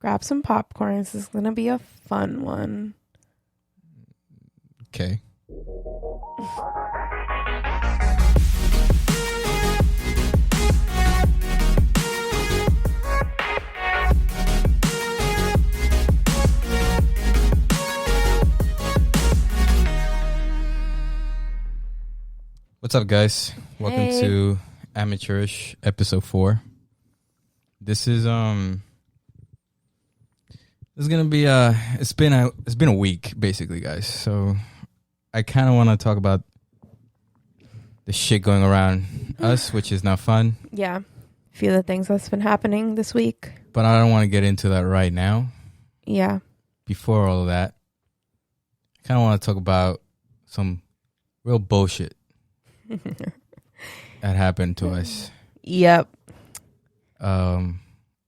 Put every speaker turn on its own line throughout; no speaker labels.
Grab some popcorn. This is going to be a fun one.
Okay. What's up, guys? Welcome to Amateurish episode 4. This is gonna be it's been a week basically, guys. So I kind of want to talk about the shit going around us, which is not fun.
Yeah. A few of the things that's been happening this week.
But I don't want to get into that right now.
Yeah.
Before all of that, I kind of want to talk about some real bullshit that happened to us.
Yep.
While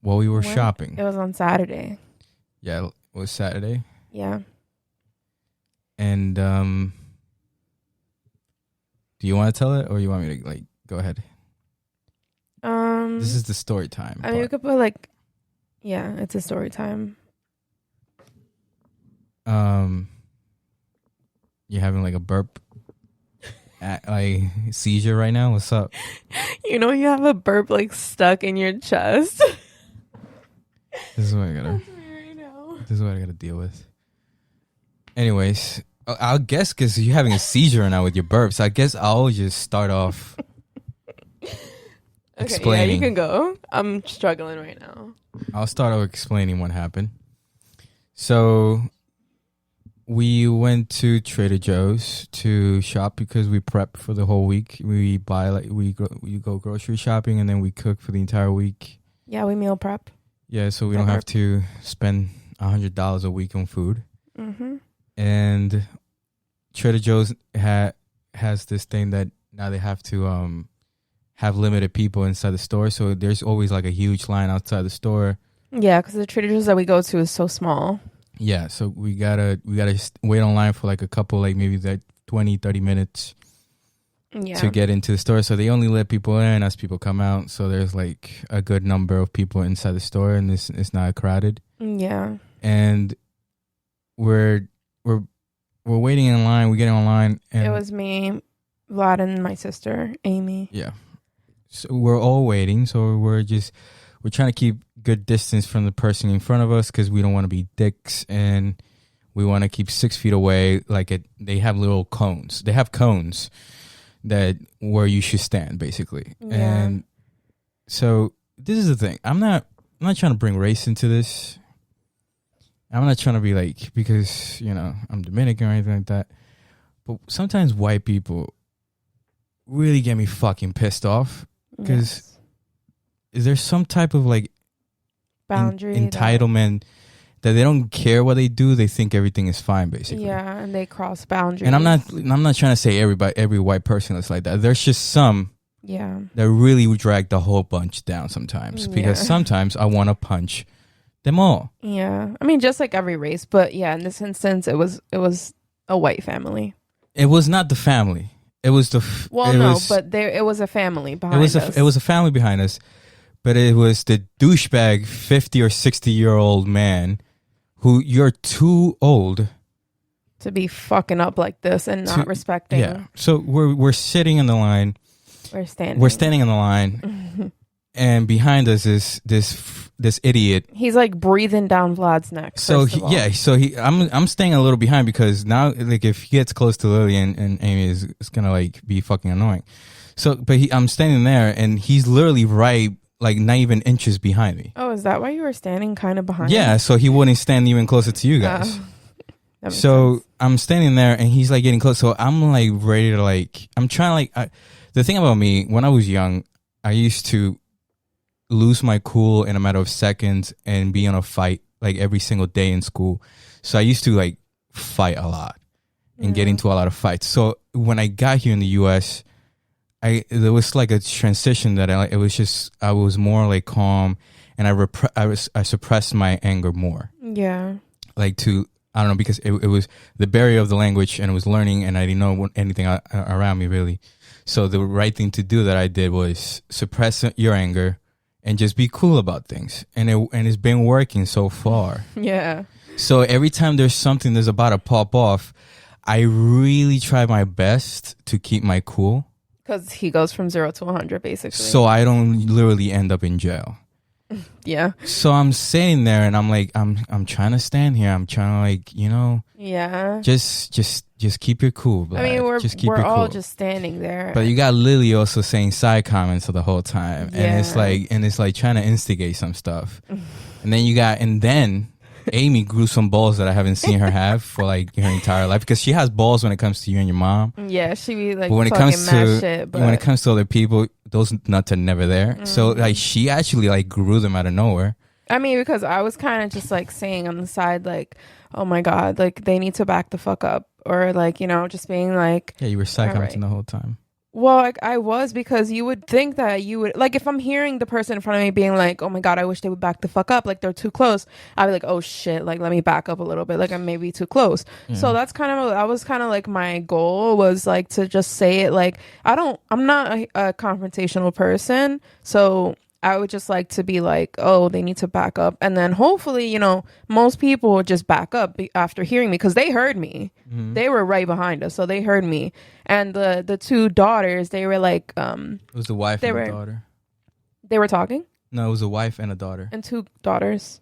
we were shopping.
It was on Saturday.
Yeah, it was Saturday.
Yeah.
And do you want to tell it or you want me to go ahead? This is the story time.
I mean, we could put yeah, it's a story time.
You having a burp seizure right now? What's up?
You know, you have a burp stuck in your chest.
This is what I gotta. This is what I gotta deal with. Anyways, I'll guess because you're having a seizure now with your burps. I guess I'll just start off explaining.
Yeah, you can go. I'm struggling right now.
I'll start off explaining what happened. So we went to Trader Joe's to shop because we prep for the whole week. We buy we go grocery shopping and then we cook for the entire week.
Yeah, we meal prep.
Yeah, so we don't have to spend $100 a week on food.
Mm-hmm.
And Trader Joe's has this thing that now they have to have limited people inside the store. So there's always a huge line outside the store. Yeah,
because the Trader Joe's that we go to is so small.
Yeah, so we gotta wait online for a couple, maybe 20, 30 minutes to get into the store. So they only let people in as people come out. So there's a good number of people inside the store, and it's not crowded.
Yeah,
and we're waiting in line. We're getting online, and
it was me, Vlad, and my sister Amy.
Yeah, so we're all waiting. So we're trying to keep good distance from the person in front of us because we don't want to be dicks, and we want to keep 6 feet away. They have little cones. They have cones that where you should stand, basically. Yeah. And so this is the thing. I'm not trying to bring race into this. I'm not trying to be because I'm Dominican or anything like that. But sometimes white people really get me fucking pissed off because is there some type of
boundary
entitlement that they don't care what they do. They think everything is fine, basically.
Yeah, and they cross boundaries.
And I'm not trying to say every white person is like that. There's just some that really drag the whole bunch down sometimes because sometimes I want to punch them all.
Yeah, I mean just like every race, but yeah, in this instance, it was a white family.
It was not the family. It was the
it was a family behind us.
It was a family behind us. But it was the douchebag 50 or 60-year-old man who you're too old
to be fucking up like this and not respecting.
Yeah. So we're sitting in the line.
We're standing.
We're standing in the line. And behind us is this idiot.
He's breathing down Vlad's neck.
So I'm staying a little behind because now if he gets close to Lilly and Amy it's gonna be fucking annoying. So but I'm standing there and he's literally right not even inches behind me.
Oh, is that why you were standing kind of behind?
Yeah, so he wouldn't stand even closer to you guys. So sense. I'm standing there and he's getting close. So I'm ready to I'm trying the thing about me, when I was young, I used to lose my cool in a matter of seconds and be in a fight every single day in school. So I used to fight a lot and get into a lot of fights. So when I got here in the US, there was a transition that I was more calm and I suppressed my anger more.
Yeah.
I don't know, because it was the barrier of the language and it was learning and I didn't know anything around me really. So the right thing to do that I did was suppress your anger and just be cool about things. And it's been working so far.
Yeah.
So every time there's something that's about to pop off, I really try my best to keep my cool.
Because he goes from 0 to 100, basically.
So I don't literally end up in jail.
Yeah.
So I'm sitting there and I'm like, I'm trying to stand here. I'm trying to, like, you know,
Yeah.
just keep your cool. Vlad.
I mean, we're
just keep
we're
your
all
cool.
just standing there.
But you got Lily also saying side comments the whole time,
Yeah.
and it's like trying to instigate some stuff. And then Amy grew some balls that I haven't seen her have for like her entire life, because she has balls when it comes to you and your mom.
Yeah, she be like
But when it
talking
comes
mad
to
shit. But
when it comes to other people, those nuts are never there. So like she actually like grew them out of nowhere.
I mean, because I was kind of just like saying on the side, like, oh my God, like they need to back the fuck up. Or like, you know, just being like,
Yeah, you were side
all
commenting
right.
the whole time.
Well, like I was, because you would think that you would, like, if I'm hearing the person in front of me being like, oh my God, I wish they would back the fuck up, like they're too close, I'd be like, oh shit, like let me back up a little bit, like I'm maybe too close. So that was kind of like my goal, was like to just say it, like I'm not a confrontational person, so I would just like to be like, oh, they need to back up. And then hopefully, you know, most people would just back up after hearing me, because they heard me. They were right behind us, so they heard me. And the two daughters, they were like,
It was a wife and a daughter.
they were talking?
No, it was a wife and a daughter.
And two daughters.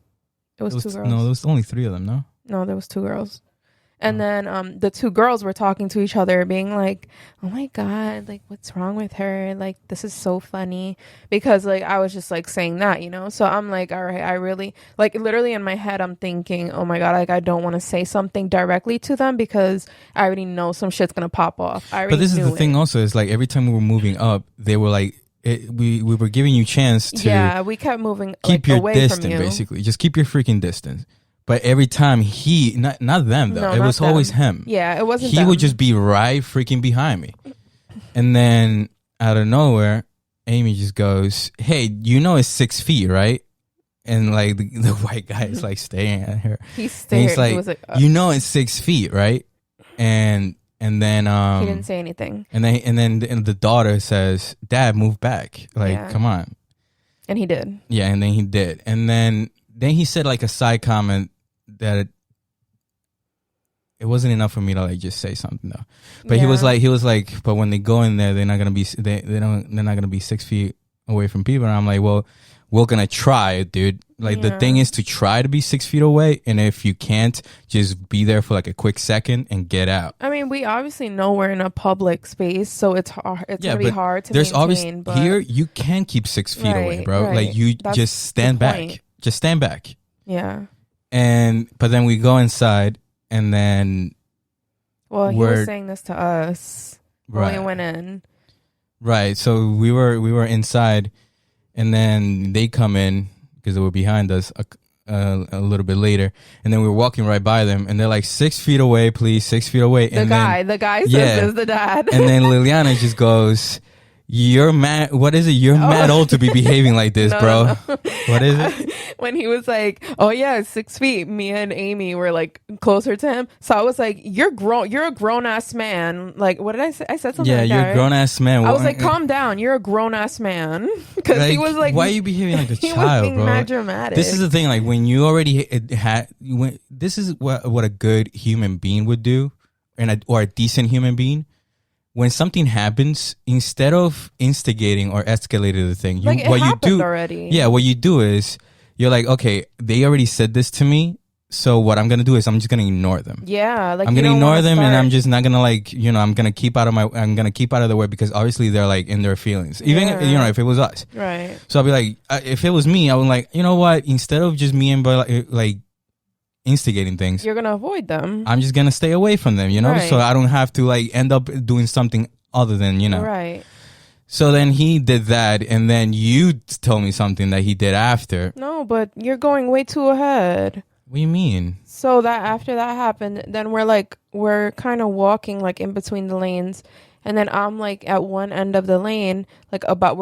It was two girls.
No, there was only 3 of them, no?
No, there was 2 girls. And then the 2 girls were talking to each other, being like, oh my God, like what's wrong with her? Like this is so funny. Because like I was just like saying that, you know? So I'm like, all right, I really, like literally in my head, I'm thinking, oh my God, like I don't want to say something directly to them, because I already know some shit's going to pop off.
But this is the thing also, is like every time we were moving up, they were like, we were giving you chance to
we kept moving,
keep
like,
your
away
distance,
from you.
basically. Just keep your freaking distance. But every time not them though,
No,
it
not
was
them.
always him.
Yeah, it wasn't
He
them.
would just be right freaking behind me. And then out of nowhere, Amy just goes, hey, you know it's 6 feet, right? And like the white guy is like staring at her.
He
And
stared.
he's like,
He was like,
you know it's 6 feet, right? And then
he didn't say anything.
and then the daughter says, Dad, move back. Like,
Yeah.
come on.
And he did.
Yeah, and then he did. And then he said like a side comment that it wasn't enough for me to like just say something though. But he was like, but when they go in there, they're not gonna be 6 feet away from people. And I'm like, well, we're gonna try, dude. Like the thing is to try to be 6 feet away, and if you can't, just be there for like a quick second and get out.
I mean, we obviously know we're in a public space, so it's hard. It's gonna be hard to
there's
maintain.
obviously
But
here you can keep 6 feet away,
Right,
bro.
right.
Like you
That's
just stand
the
back.
point.
Just stand back.
yeah.
But then we go inside, and then
Well, he
Word.
was saying this to us when we went in.
Right. So we were inside, and then they come in because they were behind us a little bit later, and then we were walking right by them, and they're like 6 feet away, please, 6 feet away.
The guy says
yeah.
is the dad.
And then Liliana just goes, "You're mad. What is it? You're mad old to be behaving like this,
No,
bro.
no.
What is it?"
When he was like, oh yeah, 6 feet, me and Amy were like closer to him. So I was like, you're a grown ass man. Like, what did I say? I said something
Yeah,
like
you're
that,
a
right?
grown ass man.
I was like, calm down. You're a grown ass man. Because he was like,
why are you behaving like a
he
child,
was being
bro?
mad dramatic.
This is the thing. Like when you already this is what a good human being would do, or a decent human being. When something happens, instead of instigating or escalating the thing,
like,
what
it
you
happened
do,
already.
yeah, what you do is you're like, okay, they already said this to me, so what I'm gonna do is I'm just gonna ignore them.
Yeah, like
I'm
you
gonna
don't
ignore
wanna
them, and
start-
I'm just not gonna like, I'm gonna keep out of the way, because obviously they're like in their feelings. Even
Yeah.
if it was us,
right.
so I'll be like, if it was me, I would like, you know what? Instead of just me and like instigating things,
You're gonna avoid them.
I'm just gonna stay away from them,
Right.
so I don't have to like end up doing something other than
Right.
So then he did that, and then you told me something that he did after.
No, but you're going way too ahead.
What do you mean?
So that after that happened, then we're kind of walking like in between the lanes, and then I'm like at one end of the lane, like about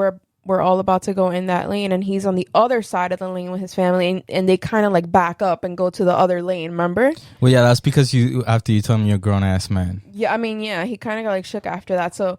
we're all about to go in that lane, and he's on the other side of the lane with his family, and they kind of like back up and go to the other lane. Remember?
Well, yeah, that's because after you told me you're a grown ass man.
Yeah, I mean, yeah, he kind of got like shook after that. So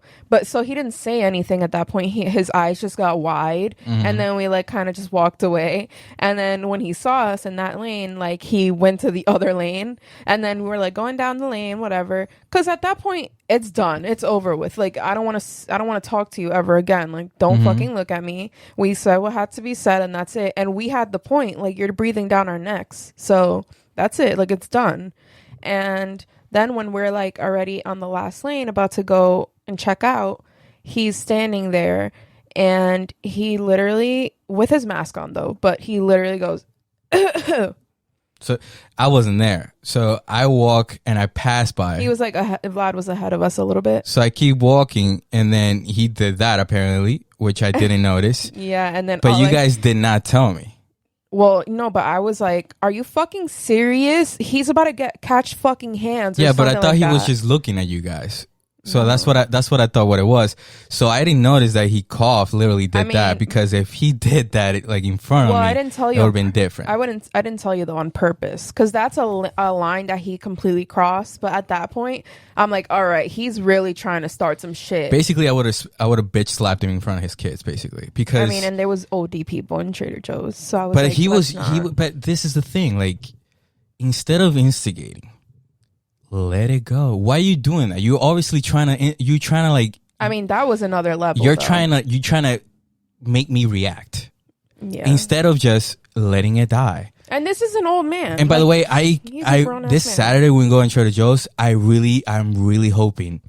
he didn't say anything at that point. His eyes just got wide, and then we like kind of just walked away. And then when he saw us in that lane, like he went to the other lane, and then we were like going down the lane, whatever. Because at that point, it's done. It's over with. Like I don't want to talk to you ever again. Like don't fucking look at me. We said what had to be said, and that's it. And we had the point. Like you're breathing down our necks, so that's it. Like it's done. And then when we're like already on the last lane about to go and check out, he's standing there, and he literally, with his mask on though, but he literally goes.
So I wasn't there. So I walk and I pass by.
He was like, Vlad was ahead of us a little bit.
So I keep walking, and then he did that apparently, which I didn't notice.
Yeah, and then
but you guys did not tell me.
Well, no, but I was like, are you fucking serious? He's about to catch fucking hands.
Yeah, but I thought he was just looking at you guys. So
No.
that's what I thought what it was. So I didn't notice that he coughed, literally did that, because if he did that like in front of me,
I didn't tell you.
It would have been different.
I didn't tell you though on purpose, because that's a line that he completely crossed. But at that point, I'm like, all right, he's really trying to start some shit.
Basically, I would have bitch slapped him in front of his kids, basically, because
I mean, and there was OD people in Trader Joe's, so I was.
But
like,
But this is the thing, like, instead of instigating, let it go. Why are you doing that? You're obviously trying to like.
I mean, that was another level.
You're trying to make me react.
Yeah.
Instead of just letting it die.
And this is an old man.
And by the way, I this Saturday when we go in Trader Joe's, I'm really hoping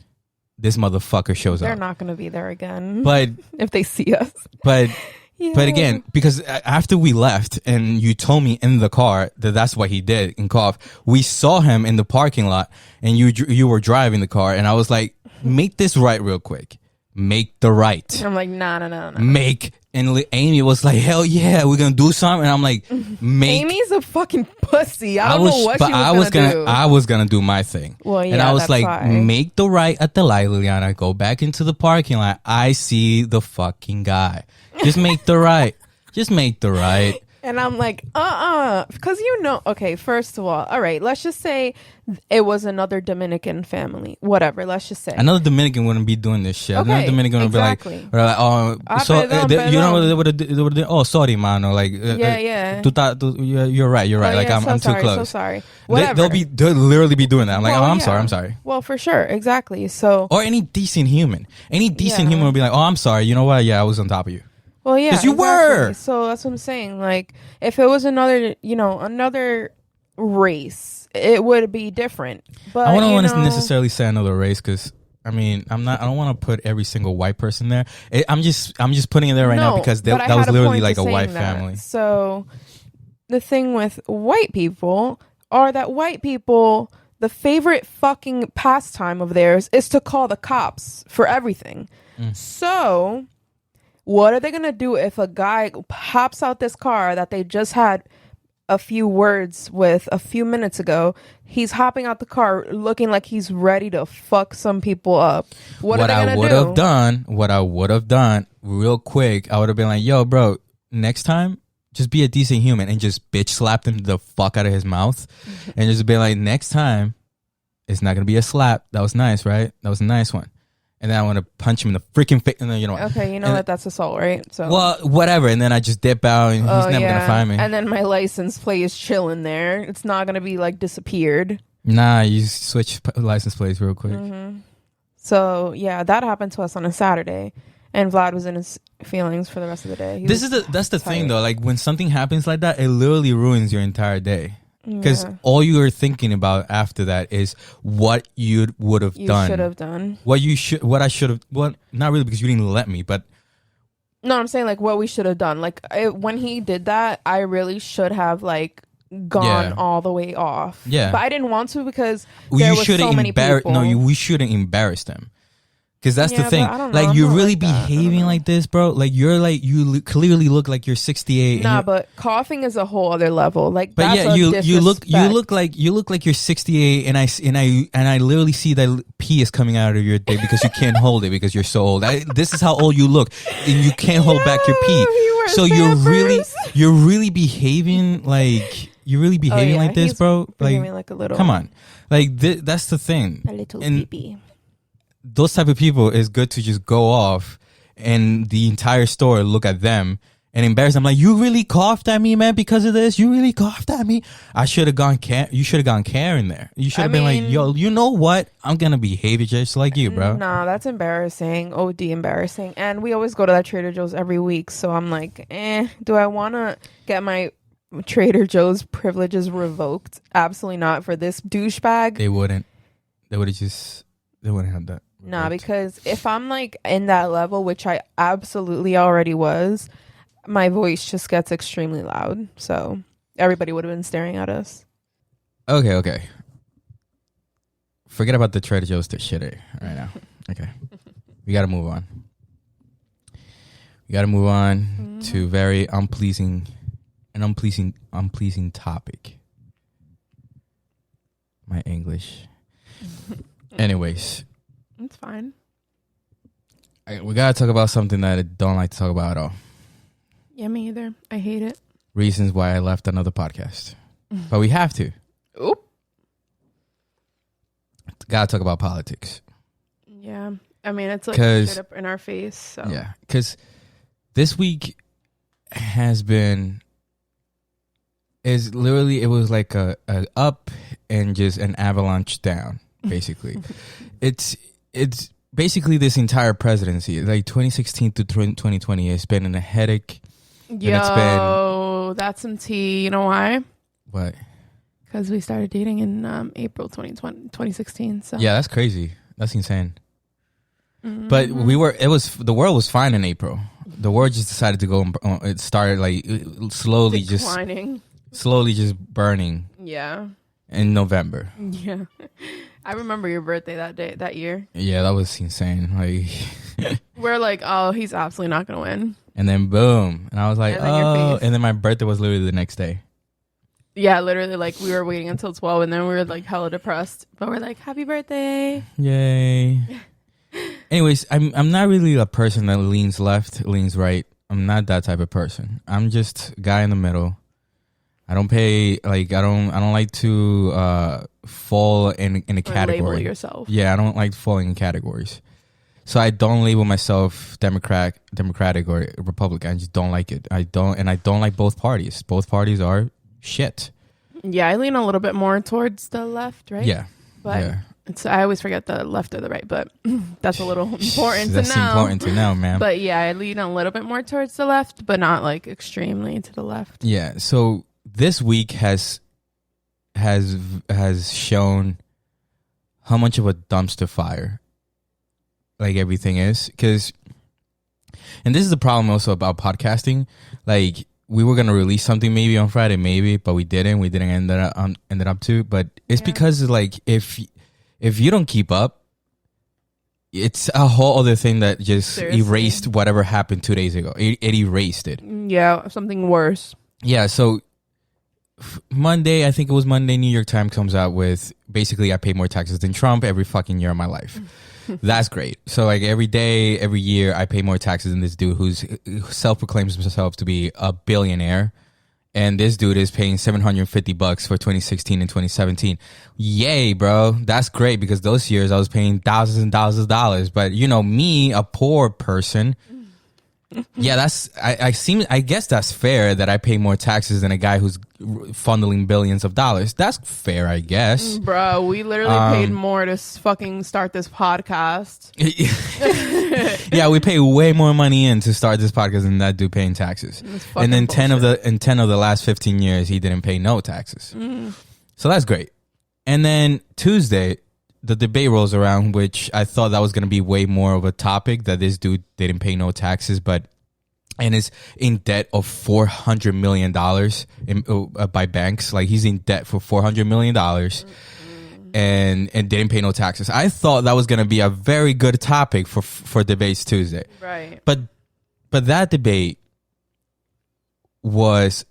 this motherfucker shows
They're
up.
not going to be there again.
But
if they see us.
But.
Yeah.
But again, because after we left and you told me in the car that that's what he did in cough, we saw him in the parking lot and you were driving the car, and I was like, make this right real quick. Make the right.
I'm like, no.
Make. And Amy was like, hell yeah, we're going to do something. And I'm like, make.
Amy's a fucking pussy. I don't know what she was going to do.
I was going to do my thing.
Well, yeah,
and I was like,
why.
Make the right at the light, Liliana. Go back into the parking lot. I see the fucking guy. Just make the right. Just make the right.
And I'm like, because okay, first of all right, let's just say it was another Dominican family, whatever, let's just say.
Another Dominican wouldn't be doing this shit.
Okay,
another Dominican would be like, oh, so, you know what they would have, oh, sorry, mano, like,
yeah.
You're right, like,
yeah,
I'm
sorry,
too close.
So sorry. Whatever.
They'll literally be doing that. I'm like,
well,
I'm
yeah.
sorry.
Well, for sure, exactly. So,
or any decent human would be like, oh, I'm sorry, you know what, yeah, I was on top of you.
Well, yeah,
because you were.
So that's what I'm saying. Like, if it was another race, it would be different. But
I don't want to necessarily say another race, because I mean, I don't want to put every single white person there. I'm just putting it there right now because that was literally like a white family.
So the thing with white people are that white people, the favorite fucking pastime of theirs is to call the cops for everything. So what are they going to do if a guy hops out this car that they just had a few words with a few minutes ago? He's hopping out the car looking like he's ready to fuck some people up. What are they going to do? What I would have done
real quick, I would have been like, yo, bro, next time, just be a decent human and just bitch slap him the fuck out of his mouth. And just be like, next time, it's not going to be a slap. That was nice, right? That was a nice one. And then I want to punch him in the freaking face. And then,
okay, that's assault, right? So,
well, whatever. And then I just dip out, and he's never going to find me.
And then my license plate is chilling there. It's not going to be like disappeared.
Nah, you switch license plates real quick.
So, yeah, that happened to us on a Saturday. And Vlad was in his feelings for the rest of the day.
That's the thing, though. Like, when something happens like that, it literally ruins your entire day. Because all you are thinking about after that is what you would have done.
You should have done.
What I should have. Well, not really, because you didn't let me, but.
No, I'm saying like what we should have done. Like when he did that, I really should have like gone all the way off.
Yeah.
But I didn't want to because there was so many people.
No, we shouldn't embarrass them. Because that's the
Yeah,
thing.
but I don't know.
Like,
I'm
you're
not
really
like that. I don't
behaving
know.
like this, bro. Like, you're like, clearly look like you're 68. and
Nah,
you're-
but coughing is a whole other level. Like,
but
that's
yeah,
a
you look
disrespect.
you look like you're 68, and I literally see that pee is coming out of your dick because you can't hold it because you're so old. This is how old you look, and you can't hold back your pee.
He wears
So
Pampers.
you're really behaving like like this,
he's
bro.
behaving
Like,
like a little.
come on, like that's the thing.
A little
And
baby.
those type of people is good to just go off and the entire store look at them and embarrass them. Like, you really coughed at me, man, because of this. You really coughed at me. I should have gone. You should have gone Karen there. You should have been like, yo, you know what? I'm gonna behave just like you, bro.
Nah, that's embarrassing. OD embarrassing. And we always go to that Trader Joe's every week. So I'm like, do I want to get my Trader Joe's privileges revoked? Absolutely not for this douchebag.
They wouldn't. They would have just. They wouldn't have that.
Nah, because if I'm like in that level, which I absolutely already was, my voice just gets extremely loud. So everybody would have been staring at us.
Okay. Forget about the Trader Joe's shit right now. Okay. We got to move on. We got to move on to very unpleasing topic. My English. Anyways.
It's fine.
We got to talk about something that I don't like to talk about at all.
Yeah, me either. I hate it.
Reasons why I left another podcast. But we have to.
Oop.
Got to talk about politics.
Yeah. I mean, it's like
'Cause-
straight up in our face. So.
Yeah. Because this week has been... It was like a up and just an avalanche down, basically. It's basically this entire presidency, like 2016 to 2020, has been in a headache.
Yo, that's some tea. You know why?
What?
Because we started dating in April 2016. So
Yeah, that's crazy. That's insane.
Mm-hmm.
But the world was fine in April. The world just decided to go. It started like slowly
declining.
just burning
Yeah.
in November.
Yeah. I remember your birthday that year.
Yeah, that was insane. Like,
We're like, oh, he's absolutely not gonna win.
and then boom, and I was like,
And then your
oh,
face.
and then my birthday was literally the next day.
Yeah, literally, like we were waiting until 12, and then we were like hella depressed. But we're like, happy birthday!
Yay. Anyways, I'm not really a person that leans left, leans right. I'm not that type of person. I'm just a guy in the middle. I don't pay I don't like to fall in a category.
Label yourself.
Yeah, I don't like falling in categories. So I don't label myself Democratic or Republican. I just don't like it. I don't like both parties. Both parties are shit.
Yeah, I lean a little bit more towards the left, right?
Yeah.
But
yeah.
I always forget the left or the right, but that's a little important
That's
to know.
important to know, man.
But yeah, I lean a little bit more towards the left, but not like extremely to the left.
Yeah. So this week has shown how much of a dumpster fire like everything is, because, and this is the problem also about podcasting. Like, we were gonna release something maybe on Friday, maybe, but we didn't. We didn't ended up to. But it's because like if you don't keep up, it's a whole other thing that just erased whatever happened 2 days ago. It erased it.
Yeah, something worse.
Yeah. So Monday, I think it was Monday, New York Times comes out with basically I pay more taxes than Trump every fucking year of my life. That's great. So like every day, every year, I pay more taxes than this dude who self-proclaims himself to be a billionaire. And this dude is paying $750 for 2016 and 2017. Yay, bro. That's great, because those years I was paying thousands and thousands of dollars. But you know, me, a poor person, yeah, I guess that's fair that I pay more taxes than a guy who's funneling billions of dollars. That's fair, I guess.
Bro, we literally paid more to fucking start this podcast.
Yeah, we pay way more money in to start this podcast than that dude paying taxes. And then 10 of the last 15 years he didn't pay no taxes. So that's great. And then Tuesday, the debate rolls around, which I thought that was going to be way more of a topic, that this dude didn't pay no taxes, and is in debt of $400 million by banks. Like, he's in debt for $400 million. and didn't pay no taxes. I thought that was going to be a very good topic for Debates Tuesday.
Right.
But that debate was,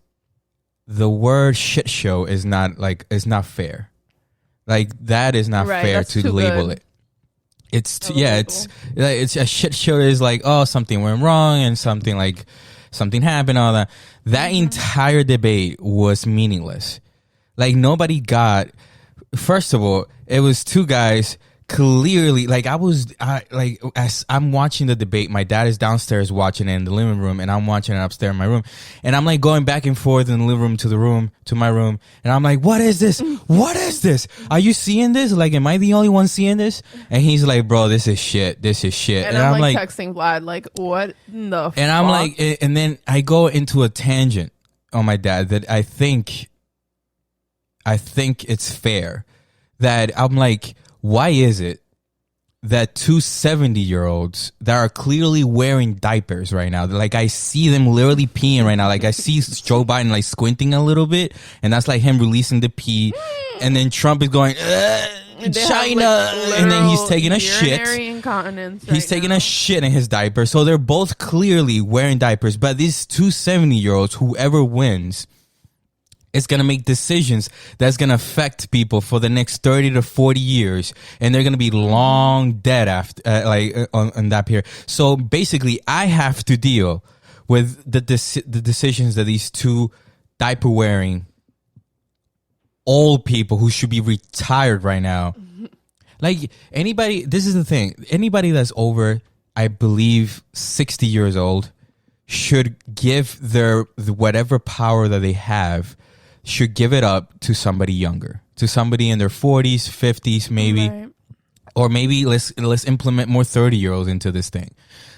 the word shit show is not fair. Like, that is not fair to label
good.
it. It's it's a shit show is like, oh, something went wrong and something happened, all that. That entire debate was meaningless. Like, nobody got, first of all, it was two guys clearly, like, as I'm watching the debate, my dad is downstairs watching it in the living room, and I'm watching it upstairs in my room, and I'm like going back and forth in the living room to my room, and I'm like, what is this? What is this? Are you seeing this? Like, am I the only one seeing this? And he's like, bro, this is shit.
And I'm like texting Vlad, like, what the fuck?
And I'm like, and then I go into a tangent on my dad that I think it's fair, that I'm like, why is it that two 70-year-olds that are clearly wearing diapers right now, like, I see them literally peeing right now, like, I see Joe Biden like squinting a little bit, and that's like him releasing the pee, and then Trump is going in China, and then he's taking a shit. He's taking a shit in his diaper. So they're both clearly wearing diapers, but these two 70-year-olds, whoever wins, it's going to make decisions that's going to affect people for the next 30 to 40 years. And they're going to be long dead after, on that period. So basically, I have to deal with the decisions that these two diaper wearing old people who should be retired right now. Like, anybody, this is the thing. Anybody that's over, I believe, 60 years old should give their whatever power that they have, should give it up to somebody younger, to somebody in their 40s, 50s, maybe. Right. Or maybe let's implement more 30-year-olds into this thing.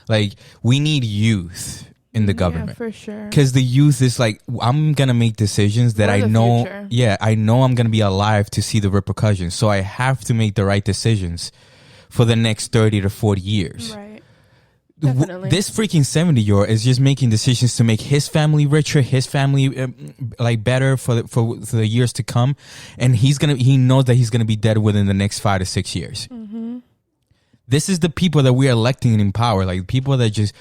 Like, we need youth in the government.
Yeah, for sure.
Because the youth is like, I'm going to make decisions that I know, I know I'm going to be alive to see the repercussions. So I have to make the right decisions for the next 30 to 40 years.
Right. Definitely.
This freaking 70-year-old is just making decisions to make his family richer, his family better for the years to come, and he knows that he's gonna be dead within the next 5 to 6 years. Mm-hmm. This is the people that we're electing in power, like people that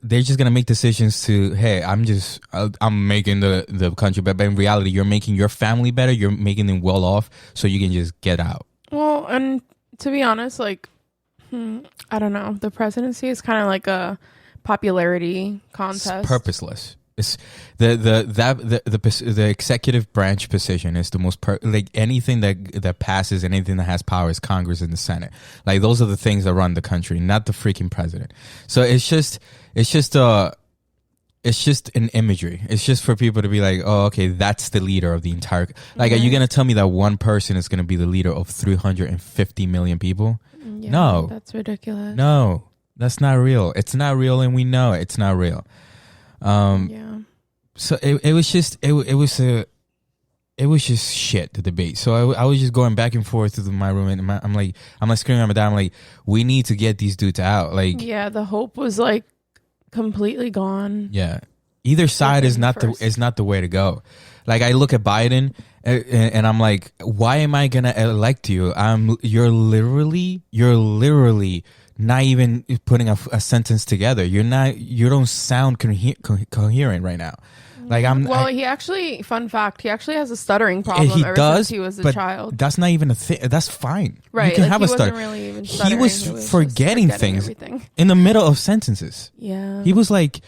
they're just gonna make decisions to, hey, I'm making the country better, but in reality, you're making your family better, you're making them well off, so you can just get out.
Well, and to be honest, like, I don't know. The presidency is kind of like a popularity contest.
It's purposeless. It's the executive branch position is the most like anything that passes, anything that has power is Congress and the Senate. Like, those are the things that run the country, not the freaking president. So it's just an imagery. It's just for people to be like, oh, okay, that's the leader of the entire. Like, Are you gonna tell me that one person is gonna be the leader of 350 million people?
Yeah,
no,
that's ridiculous.
No, that's not real. It's not real, and we know it's not real.
Yeah.
So it was just shit, the debate. So I was just going back and forth to my room, and I'm like screaming at my dad. I'm like, we need to get these dudes out. Like,
yeah, the hope was like completely gone.
Yeah, either side is not the way to go. Like, I look at Biden and I'm like, why am I gonna elect you? You're literally not even putting a sentence together. You don't sound coherent right now. Like,
he actually, fun fact, he actually has a stuttering problem since he was a child.
That's not even a thing. That's fine.
Right.
You can have a stutter.
Really
he was forgetting things everything in the middle of sentences.
Yeah.
He was like,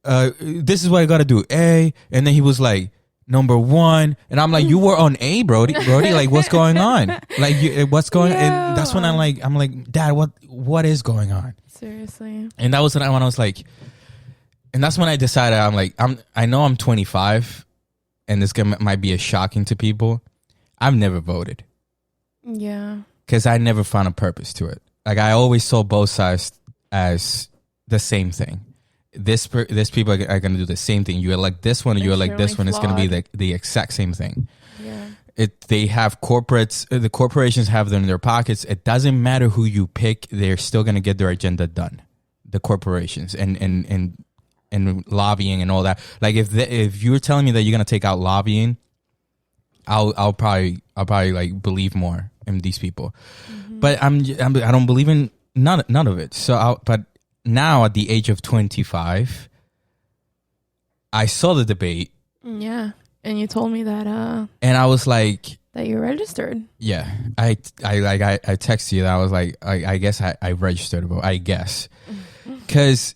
this is what I got to do. A. And then he was like, number 1. And I'm like, you were on A, Brody. Like, what's going on? Like, what's going on? And that's when I'm like, Dad, what is going on?
Seriously.
And that was when I was like, and that's when I decided, I know I'm 25 and this might be shocking to people. I've never voted.
Yeah.
Because I never found a purpose to it. Like, I always saw both sides as the same thing. This people are going to do the same thing. You elect this one, or you elect this one. It's going to be the exact same thing. Yeah. They have corporates. The corporations have them in their pockets. It doesn't matter who you pick. They're still going to get their agenda done. The corporations and lobbying and all that. Like, if you're telling me that you're going to take out lobbying, I'll probably like believe more in these people. But I don't believe in none of it. So but now at the age of 25, I saw the debate.
Yeah, and you told me that
and I was like,
that you're registered.
Yeah, I texted you that I was like, I guess I registered, but I guess because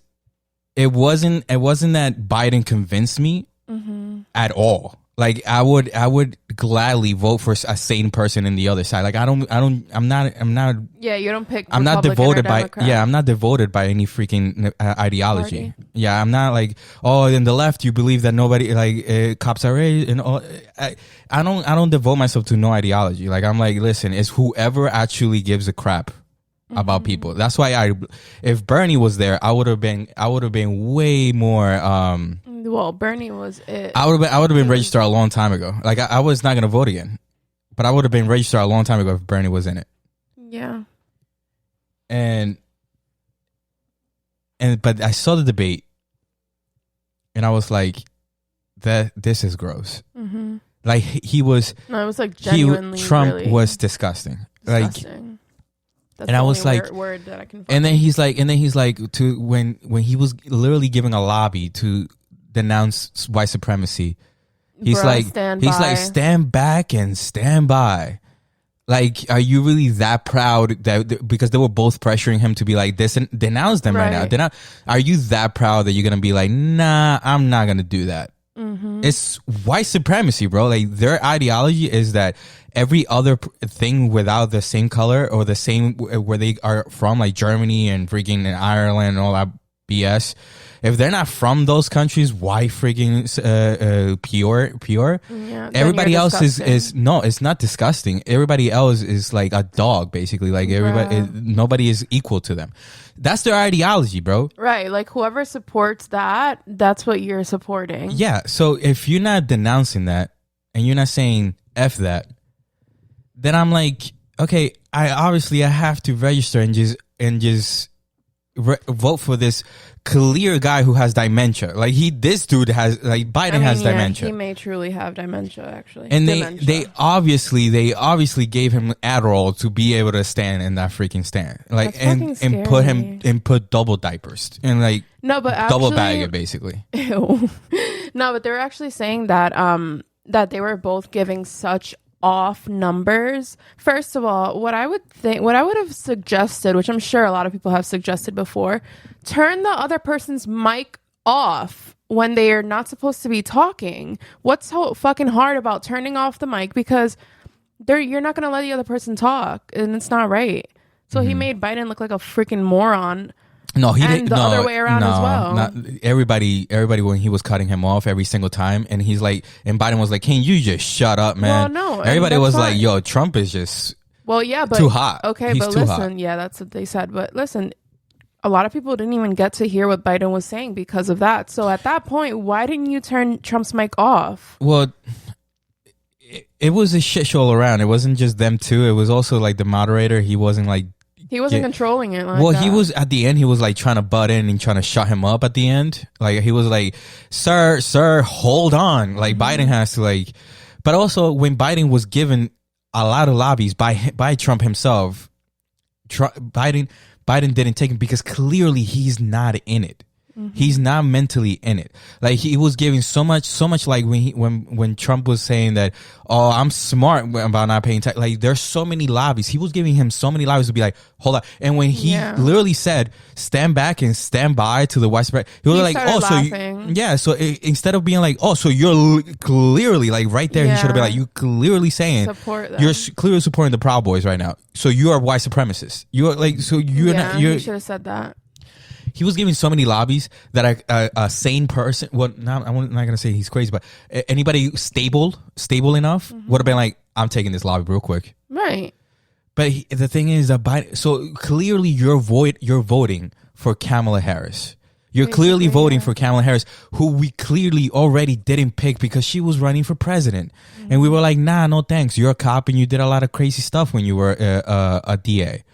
it wasn't that Biden convinced me at all. Like I would gladly vote for a sane person in the other side. Like I'm not.
Yeah, you don't pick.
I'm not
Republican
devoted
or Democrat.
I'm not devoted by any freaking ideology.
Party.
Yeah, I'm not like, oh, in the left you believe that nobody like cops are raised and all. I don't devote myself to no ideology. Like I'm like, listen, it's whoever actually gives a crap about people. That's why if Bernie was there, I would have been way more.
Well, Bernie was it.
I would have been registered a long time ago. Like I was not gonna vote again, but I would have been registered a long time ago if Bernie was in it.
Yeah.
But I saw the debate, and I was like, this is gross. Like he was.
No, it was like genuinely.
Trump
really
was disgusting.
disgusting. That's
and
the
I was
only
like,
word that I can.
And then he's like to when he was literally giving a lobby to denounce white supremacy. He's like stand back and stand by. Like, are you really that proud that because they were both pressuring him to be like this and denounce them right now? Are you that proud that you're gonna be like, nah, I'm not gonna do that? It's white supremacy, bro. Like their ideology is that every other thing without the same color or the same where they are from, like Germany and freaking Ireland and all that BS. If they're not from those countries, why freaking pure? Yeah, everybody else is no, it's not disgusting. Everybody else is like a dog, basically. Like everybody, nobody is equal to them. That's their ideology, bro.
Right, like whoever supports that, that's what you're supporting.
Yeah. So if you're not denouncing that and you're not saying F that, then I'm like, okay, I have to register and just vote for this clear guy who has dementia. Like this dude has, like Biden has dementia.
He may truly have dementia, actually.
And they obviously gave him Adderall to be able to stand in that freaking stand. Like and put double diapers and like double bag it basically.
Ew. No, but they were actually saying that that they were both giving such off numbers. First of all, what I would have suggested, which I'm sure a lot of people have suggested before, turn the other person's mic off when they are not supposed to be talking. What's so fucking hard about turning off the mic? Because you're not going to let the other person talk, and it's not right. So he made Biden look like a freaking moron.
No, he didn't.
The other way around as well.
Not everybody when he was cutting him off every single time, and he's like, and Biden was like, "Can you just shut up, man?"
Well, no,
everybody was like, "Yo, Trump is just
but
too hot."
Okay, but listen, yeah, that's what they said. But listen, a lot of people didn't even get to hear what Biden was saying because of that. So at that point, why didn't you turn Trump's mic off?
Well, it was a shit show all around. It wasn't just them two. It was also like the moderator. He wasn't like.
He wasn't controlling it.
He was at the end. He was like trying to butt in and trying to shut him up at the end. Like he was like, "Sir, hold on." Like Biden has to like, but also when Biden was given a lot of lobbies by Trump himself, Biden didn't take him because clearly he's not in it. He's not mentally in it. Like he was giving so much like when Trump was saying that, oh, I'm smart about not paying tax. Like there's so many lobbies. He was giving him so many lobbies to be like, hold on. And when he literally said, stand back and stand by to the white spread, he was like, oh, so instead of being like, oh, so you're clearly like right there, he should have been like, you clearly saying you're clearly supporting the Proud Boys right now. So you are white supremacists. You are like, so you're not. You
should have said that.
He was giving so many lobbies that a sane person, well, I'm not going to say he's crazy, but anybody stable enough would have been like, I'm taking this lobby real quick.
Right.
But the thing is, Biden, so clearly you're voting for Kamala Harris. You're clearly voting for Kamala Harris, who we clearly already didn't pick because she was running for president. And we were like, nah, no thanks. You're a cop and you did a lot of crazy stuff when you were a DA.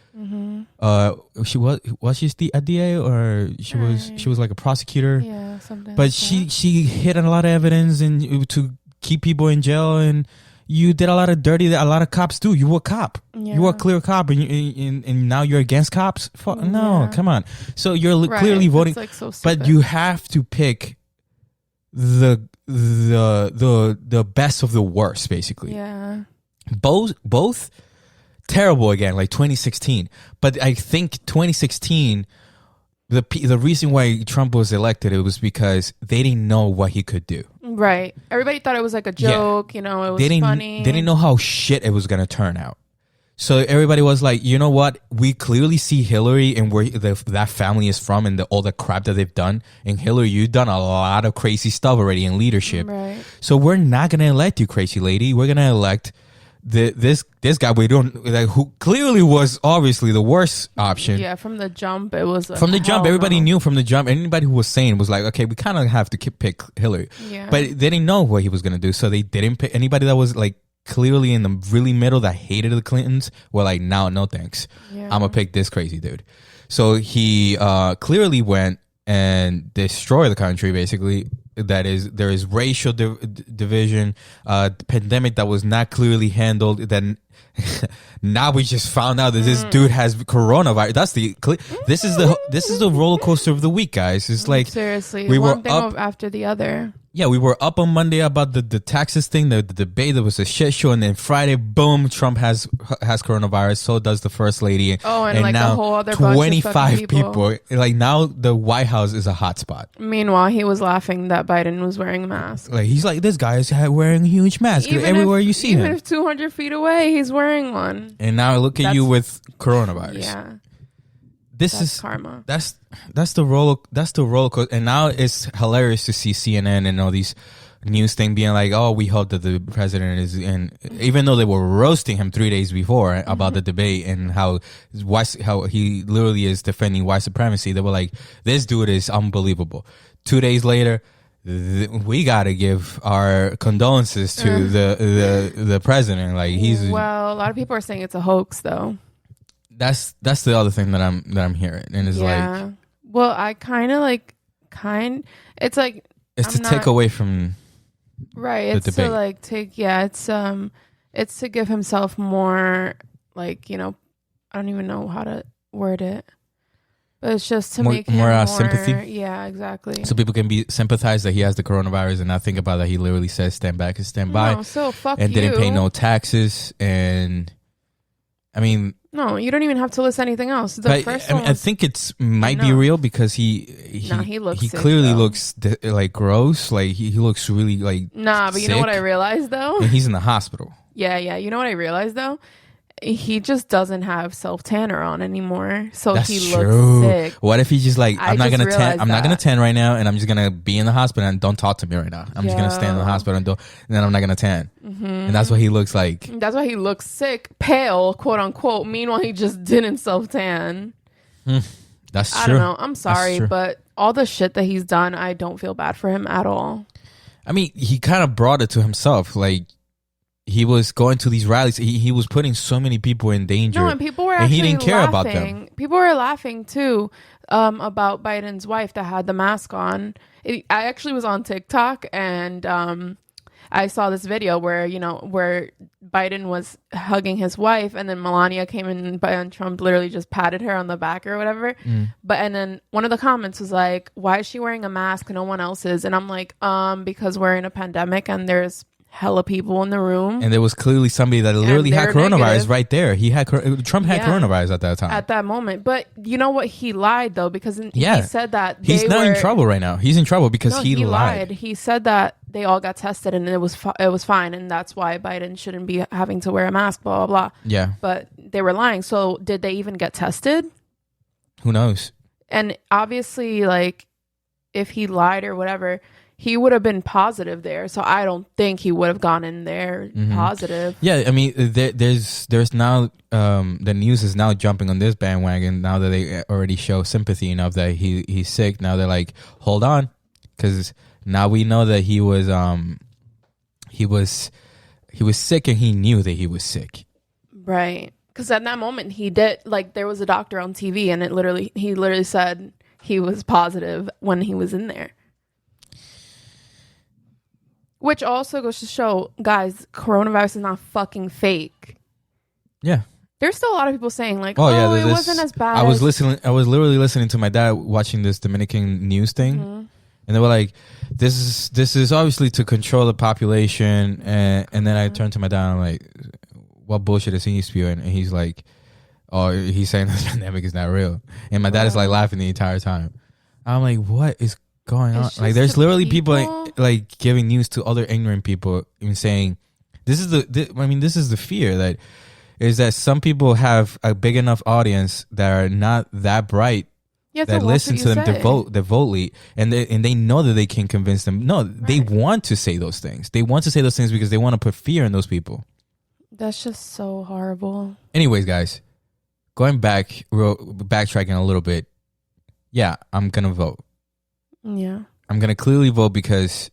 She was she a DA or she was like a prosecutor?
Yeah, something.
But she hid a lot of evidence and to keep people in jail, and you did a lot of dirty that a lot of cops do. You were a cop.
Yeah.
You were a clear cop, and now you're against cops. No, come on. So you're clearly voting,
like so stupid.
but you have to pick the best of the worst, basically.
Yeah.
Both terrible again, like 2016. But I think 2016, the reason why Trump was elected, it was because they didn't know what he could do.
Right. Everybody thought it was like a joke. You know, it was funny.
They didn't know how shit it was gonna turn out. So everybody was like, you know what? We clearly see Hillary and where that family is from and all the crap that they've done. And Hillary, you've done a lot of crazy stuff already in leadership.
Right.
So we're not gonna elect you, crazy lady. We're gonna elect this guy who clearly was obviously the worst option.
Yeah, from the jump, it was
from the jump. Everybody knew from the jump. Anybody who was saying was like, okay, we kind of have to pick Hillary.
Yeah.
But they didn't know what he was gonna do, so they didn't pick anybody that was like clearly in the really middle that hated the Clintons. Were like, no thanks.
Yeah.
I'm gonna pick this crazy dude. So he clearly went and destroyed the country, basically. There is racial division, pandemic that was not clearly handled. Then now we just found out that this dude has coronavirus. This is the roller coaster of the week, guys. It's like
seriously,
we
one
were
thing
up
after the other.
Yeah, we were up on Monday about the taxes thing, the debate. That was a shit show, and then Friday, boom, Trump has coronavirus. So does the first lady.
Oh, and like
now
a whole other bunch of
25 people. Like now, the White House is a hot spot.
Meanwhile, he was laughing that Biden was wearing a mask.
Like he's like, this guy is wearing a huge mask everywhere you see him.
Even if 200 feet away, he's wearing one.
And now look at you with coronavirus.
Yeah.
This is
karma.
That's the roller coaster. And now it's hilarious to see CNN and all these news thing being like, oh, we hope that the president is in, even though they were roasting him 3 days before about the debate and how he literally is defending white supremacy. They were like, this dude is unbelievable. 2 days later, we gotta give our condolences to the president. Like a
lot of people are saying it's a hoax, though.
That's the other thing that I'm hearing, and it's like,
well, I it's like
it's to take away from
it's
the debate.
To like take it's to give himself more, like, you know, I don't even know how to word it, but it's just to make him more
sympathy.
Yeah, exactly.
So people can be sympathized that he has the coronavirus and not think about that he literally says stand back and stand by.
No, so fuck
and
you.
Didn't pay no taxes, and I mean.
No, you don't even have to list anything else.
I think it's might be real because he clearly looks like gross. Like he looks really like
but
sick.
You know what I realized though?
And he's in the hospital.
Yeah. You know what I realized though? He just doesn't have self tanner on anymore, so
That's
he
true.
looks sick.
What if he's just like, I'm not gonna tan right now, and I'm just gonna be in the hospital and don't talk to me right now. I'm just gonna stay in the hospital and then I'm not gonna tan. And that's what he looks like.
That's why he looks sick, pale, quote unquote. Meanwhile, he just didn't self tan.
That's true.
I don't know. I'm sorry, but all the shit that he's done, I don't feel bad for him at all.
I mean, he kind of brought it to himself, like. He was going to these rallies. He was putting so many people in danger.
No, and people were actually
he didn't care about them.
People were laughing too about Biden's wife that had the mask on. I actually was on TikTok and I saw this video where Biden was hugging his wife and then Melania came in and Trump literally just patted her on the back or whatever. And then one of the comments was like, "Why is she wearing a mask? No one else is." And I'm like, because we're in a pandemic and there's hella people in the room,
and there was clearly somebody that literally had coronavirus negative. Right there. Trump had coronavirus at that time,
at that moment. But you know what? He lied though, because he said that
he's not in trouble right now. He's in trouble because he lied.
He said that they all got tested and it was fine, and that's why Biden shouldn't be having to wear a mask. Blah blah blah.
Yeah,
but they were lying. So did they even get tested?
Who knows?
And obviously, like, if he lied or whatever, he would have been positive there, so I don't think he would have gone in there positive. Yeah,
I mean, there's now the news is now jumping on this bandwagon now that they already show sympathy enough that he's sick. Now they're like, hold on, because now we know that he was sick and he knew that he was sick.
Right, because at that moment he did, like, there was a doctor on TV and he literally said he was positive when he was in there. Which also goes to show, guys, coronavirus is not fucking fake.
Yeah.
There's still a lot of people saying like,
yeah,
it wasn't as bad.
I was literally listening to my dad watching this Dominican news thing, and they were like, "This is obviously to control the population." And then I turned to my dad and I'm like, "What bullshit is he spewing?" And he's like, "Oh, he's saying this pandemic is not real." And my dad is like laughing the entire time. I'm like, "What is going on?" Like, there's literally people like giving news to other ignorant people and saying, "This is the fear that." Is that some people have a big enough audience that are not that bright that listen to them devotedly, and they know that they can convince them. No, they want to say those things. They want to say those things because they want to put fear in those people.
That's just so horrible.
Anyways, guys, backtracking a little bit. Yeah, I'm gonna vote.
Yeah,
I'm gonna clearly vote because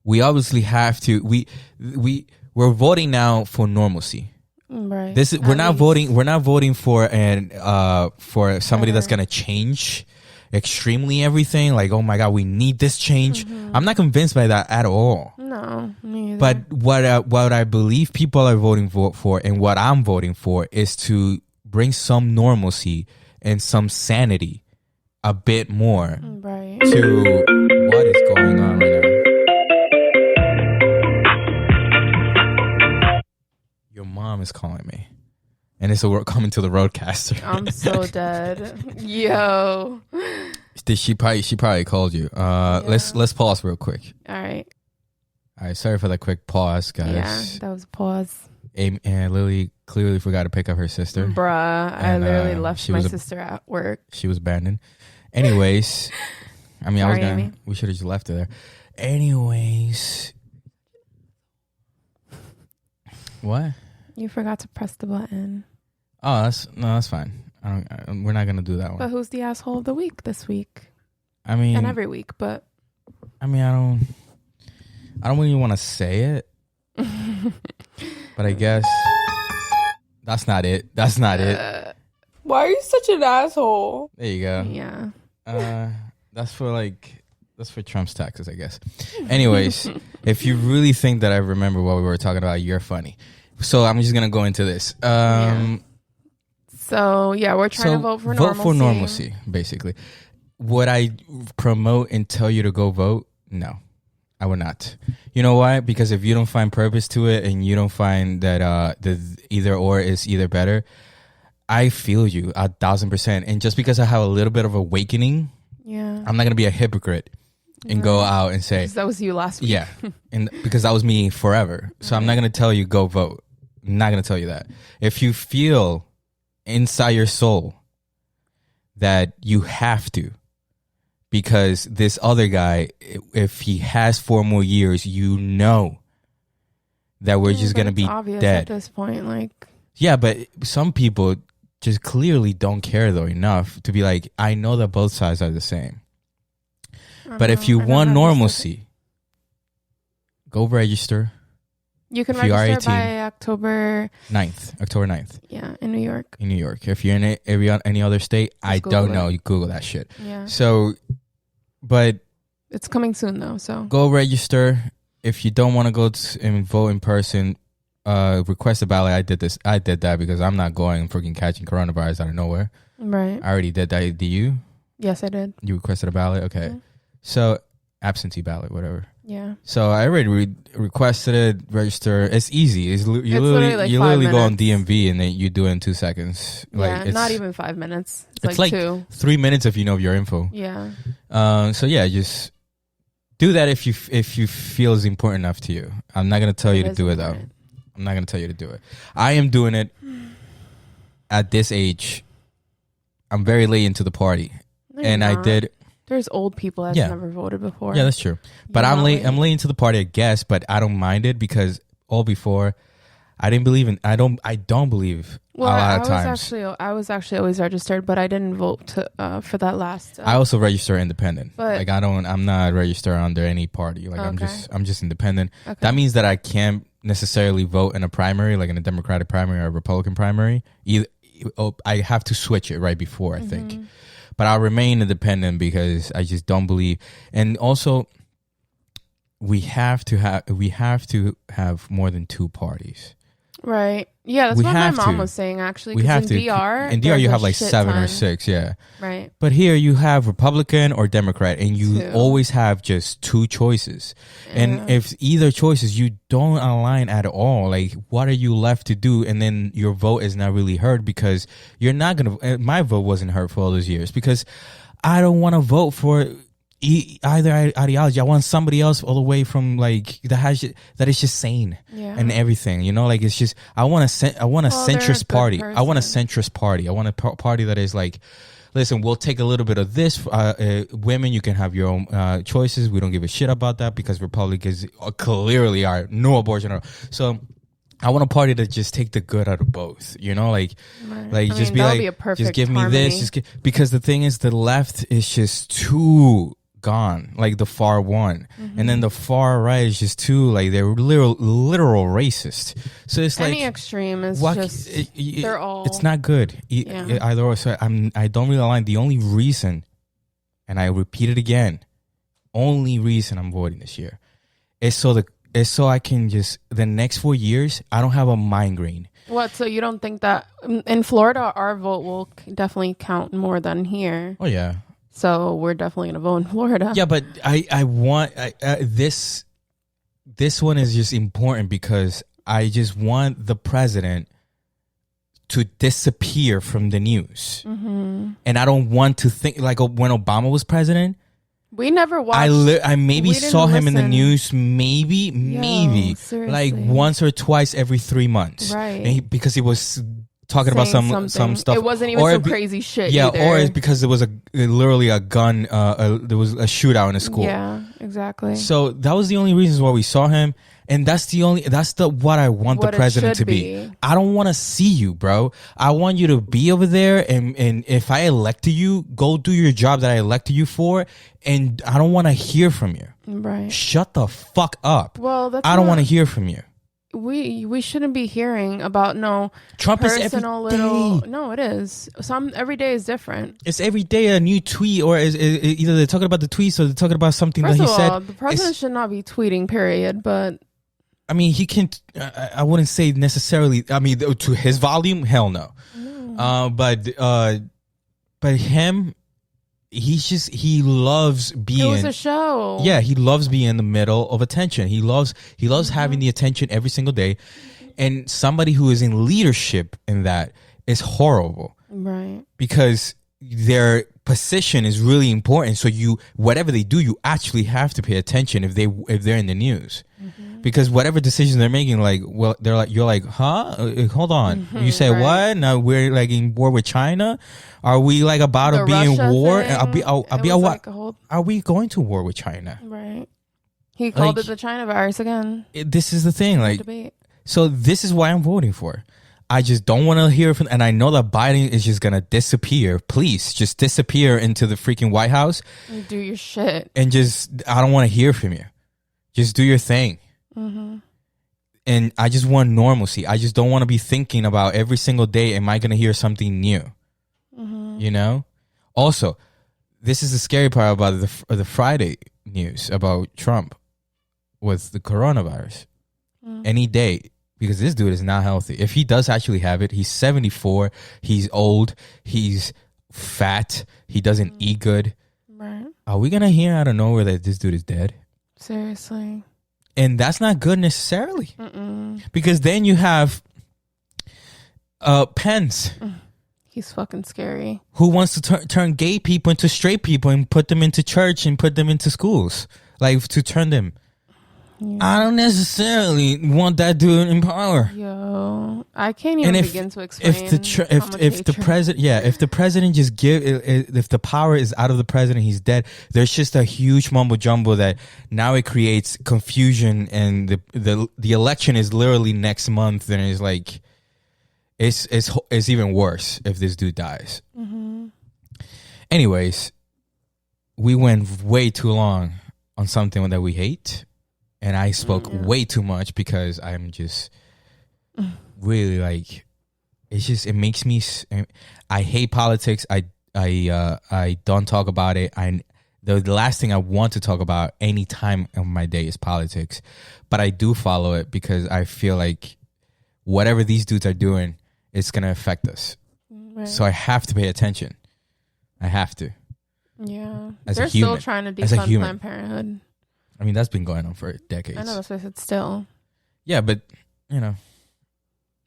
we obviously have to. We're voting now for normalcy.
Right.
We're not voting for for somebody that's gonna change extremely everything. Like, oh my god, we need this change. I'm not convinced by that at all.
No, me either.
But what I believe people are voting for and what I'm voting for is to bring some normalcy and some sanity a bit more to what is going on right now. Your mom is calling me, and it's coming to the roadcaster.
I'm so dead. Yo,
she probably called you. Let's pause real quick.
All right.
Sorry for that quick pause, guys.
Yeah, that was a pause.
And Lily clearly forgot to pick up her sister.
Bruh, I literally left my sister at work.
She was abandoned. Anyways,
Sorry,
we should have just left her there. Anyways, what?
You forgot to press the button.
Oh, that's fine. We're not gonna do that one.
But who's the asshole of the week this week?
I mean,
and every week, but
I mean, I don't really want to say it, but I guess that's not it. That's not it.
Why are you such an asshole?
There you go.
Yeah.
That's for Trump's taxes, I guess. Anyways, if you really think that I remember what we were talking about, you're funny. So I'm just gonna go into this.
So yeah, we're trying to vote for normalcy.
Vote for normalcy, basically. Would I promote and tell you to go vote? No, I would not. You know why? Because if you don't find purpose to it and you don't find that the either or is either better, I feel you 1,000%. And just because I have a little bit of awakening, I'm not gonna be a hypocrite and go out and say
that was you last week.
Yeah, and because that was me forever. So I'm not gonna tell you go vote. I'm not gonna tell you that. If you feel inside your soul that you have to, because this other guy, if he has 4 more years, you know that we're just gonna be dead
at this point. Like,
yeah, but some people just clearly don't care though enough to be like, I know that both sides are the same. But if you want normalcy, go register.
You can register by October
9th.
Yeah, in New York.
In New York. If you're in any other state, I don't know. You Google that shit.
Yeah.
So, but
it's coming soon though. So
go register. If you don't want to go and vote in person, request a ballot. I did that because I'm not going and freaking catching coronavirus out of nowhere.
Right.
I already did that. Did you?
Yes, I did.
You requested a ballot? Okay. Mm-hmm. So, absentee ballot, whatever.
Yeah.
So, I already requested it, register. It's easy. You literally go on DMV and then you do it in 2 seconds.
Yeah, not even 5 minutes.
It's like 2. 3 minutes if you know your info.
Yeah.
So, yeah, just do that if you feel it's important enough to you. I'm not going to tell you to do it, though. I'm not going to tell you to do it. I am doing it at this age. I'm very late into the party. No, and I did.
There's old people that have never voted before.
Yeah, that's true. But I'm late into the party, I guess. But I don't mind it because all before, I didn't believe in. I don't believe a lot of times.
I was actually always registered, but I didn't vote for that last.
I also register independent. But I'm not registered under any party. Like I'm just independent. Okay. That means that I can't necessarily vote in a primary, like in a Democratic primary or a Republican primary. I have to switch it right before, I think. But I'll remain independent because I just don't believe. And also, we have to have more than two parties.
Right. Yeah, that's
We
what my
have
mom
to.
was saying, actually.
We
'Cause
have
in
to.
DR,
In DR,
there's
you
a
have like
shit
7 or
ton.
6, yeah.
Right.
But here you have Republican or Democrat, and you
Two.
always have just two choices. And
Yeah.
if either choices you don't align at all, like what are you left to do? And then your vote is not really heard because you're not gonna. My vote wasn't heard for all those years because I don't want to vote for either ideology. I want somebody else all the way from like that is just sane
Yeah.
and everything. You know, like it's just I want a
they're a
centrist
good
party. I want a
person.
centrist party. I want a party that is like, listen, we'll take a little bit of this. Women, you can have your own choices. We don't give a shit about that because Republicans clearly are no abortion. So I want a party that just take the good out of both, you know, like,
Right.
like
I
just
mean,
be
that would
like,
be a perfect
just give me
harmony.
this, because the thing is, the left is just too gone, like the far one, and then the far right is just too like they're literal racist. So it's
Any
like
extreme is
what
just they're all.
it's not good
Yeah.
either or. So I don't really align. The only reason, and I repeat it again, only reason I'm voting this year is so I can just the next 4 years I don't have a migraine.
What? So you don't think that in Florida our vote will definitely count more than here?
Oh yeah,
So we're definitely gonna vote in Florida.
yeah, but I want this one is just important because I just want the president to disappear from the news, and I don't want to think like when Obama was president.
We never watched.
I maybe
we didn't
saw him in the
listen.
news, maybe like
seriously.
once or twice every 3 months,
Right.
And because he was talking about
Saying
some stuff.
It wasn't even
Or
some
it be-
crazy shit.
Yeah,
either.
or it's because there was literally a gun. There was a shootout in a school.
Yeah, exactly.
So that was the only reasons why we saw him, and that's the what I want
What
the
it
president
should
to be.
be.
I don't want to see you, bro. I want you to be over there, and if I elected you, go do your job that I elected you for, and I don't want to hear from you.
Right.
Shut the fuck up.
Well, that's
I don't
not-
want to hear from you.
We shouldn't be hearing about
Trump is every
personal little.
day.
No, it is. Every day is different.
It's every day a new tweet, or is either they're talking about the tweets or they're talking about something
First
that he
of
said.
all, the president should not be tweeting. Period. But
I mean, he can. I wouldn't say necessarily. I mean, to his volume, hell no. But him, he loves being.
it was a show.
Yeah, he loves being in the middle of attention. He loves having the attention every single day, and somebody who is in leadership in that is horrible
Right.
because their position is really important. So whatever they do, you actually have to pay attention if they're in the news. Because whatever decisions they're making, you're like, huh? Hold on. You say
right.
what? Now we're like in war with China? Are we like about to
The
be in
Russia
war?
thing,
Are we going to war with China?
Right. He called
Like-
it the China virus again.
This is the thing. Like,
Debate.
so this is why I'm voting for. I just don't want to hear from, and I know that Biden is just gonna disappear. Please, just disappear into the freaking White House,
You do your shit.
and I don't want to hear from you. Just do your thing. And I just want normalcy. I just don't want to be thinking about every single day, am I going to hear something new? You know? Also, this is the scary part about the Friday news about Trump with the coronavirus. Any day, because this dude is not healthy. If he does actually have it, he's 74, he's old, he's fat, he doesn't eat good.
Right.
Are we going to hear out of nowhere that this dude is dead?
Seriously.
And that's not good necessarily. Because then you have Pence,
He's fucking scary.
who wants to turn gay people into straight people and put them into church and put them into schools, like to turn them. I don't necessarily want that dude in power.
Yo, I can't even
And
begin to explain.
if the president, if the president just if the power is out of the president, he's dead. There's just a huge mumbo jumbo that now it creates confusion, and the election is literally next month, and it's like it's even worse if this dude dies. Anyways, we went way too long on something that we hate. And I spoke way too much because I'm just really like, it makes me, I hate politics. I don't talk about it. the last thing I want to talk about any time of my day is politics. But I do follow it because I feel like whatever these dudes are doing, it's going to affect us.
Right.
So I have to pay attention. I have to.
Yeah.
As
They're
a human,
still trying to
as a
defund
human.
Planned Parenthood.
I mean, that's been going on for decades.
I know, that's why I said still.
Yeah, but, you know,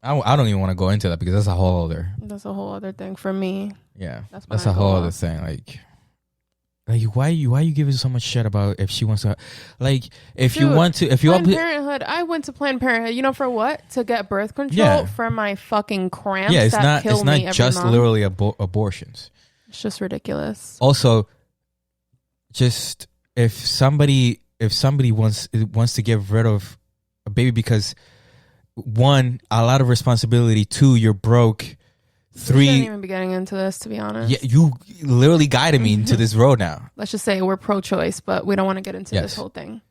I don't even want to go into that because that's a whole other.
That's a whole other thing for me.
Yeah,
That's
a whole other thing. Like why you giving so much shit about if she wants to, like, if
Dude,
you want to, if you
Planned
want
Parenthood, I went to Planned Parenthood. You know for what? To get birth control for my fucking cramps.
yeah, it's
that
not
kill
it's not
me every
just
month.
literally abortions.
It's just ridiculous.
Also, just if somebody wants to get rid of a baby because one, a lot of responsibility. Two, you're broke.
We
Three,
shouldn't even be getting into this, to be honest.
yeah, you literally guided me into this road now.
Let's just say we're pro-choice, but we don't want to get into
Yes.
this whole thing.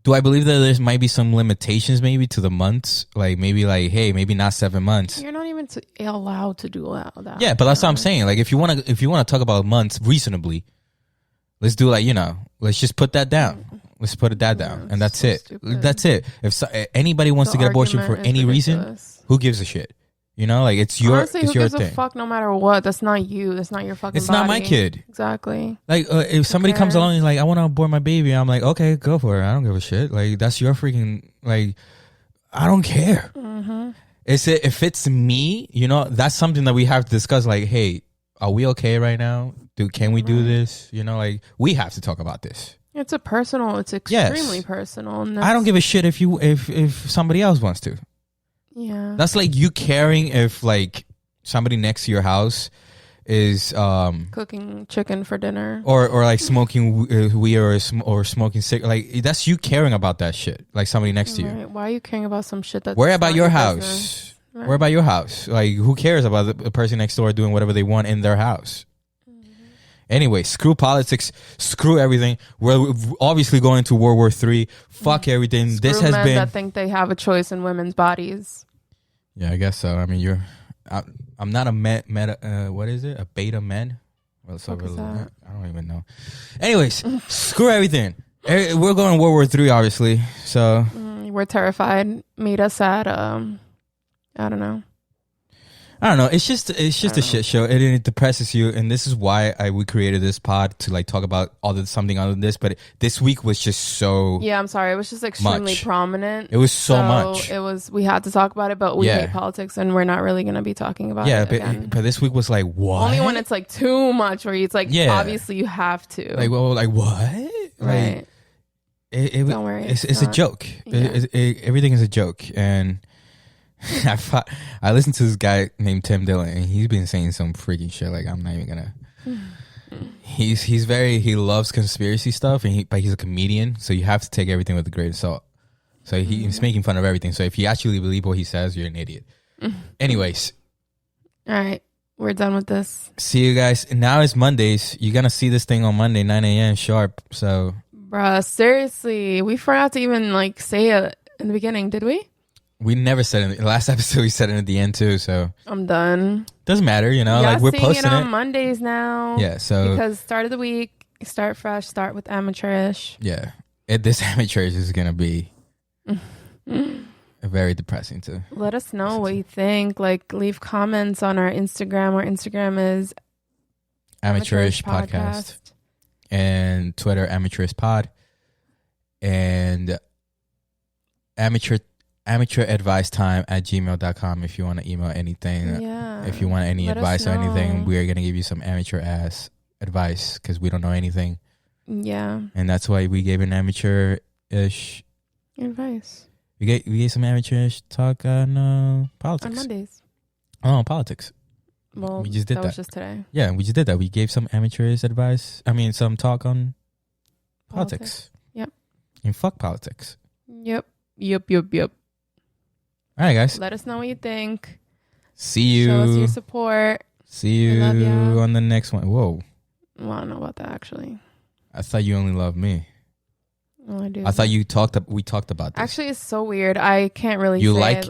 Do I believe that there might be some limitations maybe to the months? Like maybe like, hey, maybe not 7 months.
You're not even allowed to do that.
Yeah, but that's what I'm saying. Like if you want to talk about months reasonably, let's do like, let's just put that down. Let's put that down, and that's
so
it.
stupid.
That's it. If anybody wants to get abortion for any reason, who gives a shit? Like it's your
Honestly,
it's
who
your
gives
thing.
a fuck no matter what? That's not you. That's not your fucking
It's
body.
not my kid.
Exactly.
Like if somebody comes along and like, I want to abort my baby, I'm like, okay, go for it. I don't give a shit. Like that's your freaking, like, I don't care.
Mm-hmm.
If it's me, that's something that we have to discuss. Like, hey, are we okay right now? Can we do this? Like we have to talk about this.
It's extremely personal. And
I don't give a shit if somebody else wants to.
Yeah.
That's like you caring if like somebody next to your house is
cooking chicken for dinner
or like smoking weed or smoking cigarette. Like that's you caring about that shit. Like somebody next to you.
Right. Why are you caring about some shit that's
Worry about
not
your
business?
house.
Right.
Worry about your house. Like who cares about the person next door doing whatever they want in their house? Anyway, screw politics, screw everything. We're obviously going to World War III. Fuck everything.
Screw
this has
men
been.
that think they have a choice in women's bodies.
Yeah, I guess so. I mean, I'm not a what is it? A beta man? Well, so
What is that?
I don't even know. Anyways, screw everything. We're going to World War III, obviously. So
We're terrified. Meet us at I don't know.
I don't know. It's just a shit show, and it depresses you. And this is why we created this pod to like talk about something other than this. But this week was just so.
Yeah, I'm sorry. It was just extremely prominent.
It was so much.
It was. We had to talk about it, but we hate politics, and we're not really going to be talking about it again.
But this week was like what?
Only when it's like too much, where it's like obviously you have to.
Like like what?
Right.
Like,
Don't worry.
It's a joke.
Yeah.
Everything is a joke, and. I listened to this guy named Tim Dillon, and he's been saying some freaking shit. Like I'm not even gonna. He loves conspiracy stuff, but he's a comedian, so you have to take everything with a grain of salt. So he's making fun of everything. So if you actually believe what he says, you're an idiot. Anyways,
all right, we're done with this.
See you guys. Now it's Mondays. You're gonna see this thing on Monday, 9 a.m. sharp. So,
bruh, seriously, we forgot to even like say it in the beginning, did we?
We never said it in the last episode. We said it at the end too. So
I'm done.
Doesn't matter, like we're posting
it on Mondays now.
Yeah, so
because start of the week, start fresh, start with amateurish.
Yeah, this amateurish is gonna be very depressing too.
Let us know what you think. Like, leave comments on our Instagram. Our Instagram is
amateurish podcast, and Twitter amateurish pod, and amateur advice time at gmail.com if you want to email anything.
Yeah.
If you want any advice or anything, we are going to give you some amateur ass advice because we don't know anything.
Yeah.
And that's why we gave an amateur-ish
advice.
We gave some amateurish talk on politics.
On Mondays.
Oh, politics.
Well,
we just did that.
was just today.
Yeah, we just did that. We gave some amateurish advice. I mean, some talk on politics.
Yep.
And fuck politics.
Yep.
All right, guys.
Let us know what you think.
See you.
Show us your support.
See you on the next one. Whoa.
Well, I don't know about that, actually.
I thought you only loved me.
Well, I do.
I thought we talked about this.
Actually, it's so weird. I can't really say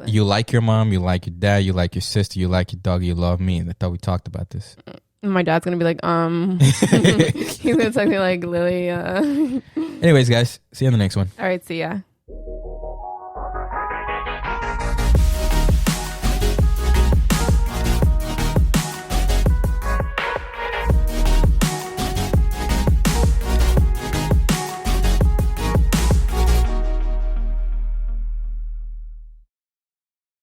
you like your mom, you like your dad, you like your sister, you like your dog, you love me. And I thought we talked about this.
My dad's gonna be like, he's gonna text me like, Lily.
Anyways, guys, see you on the next one.
All right, see ya.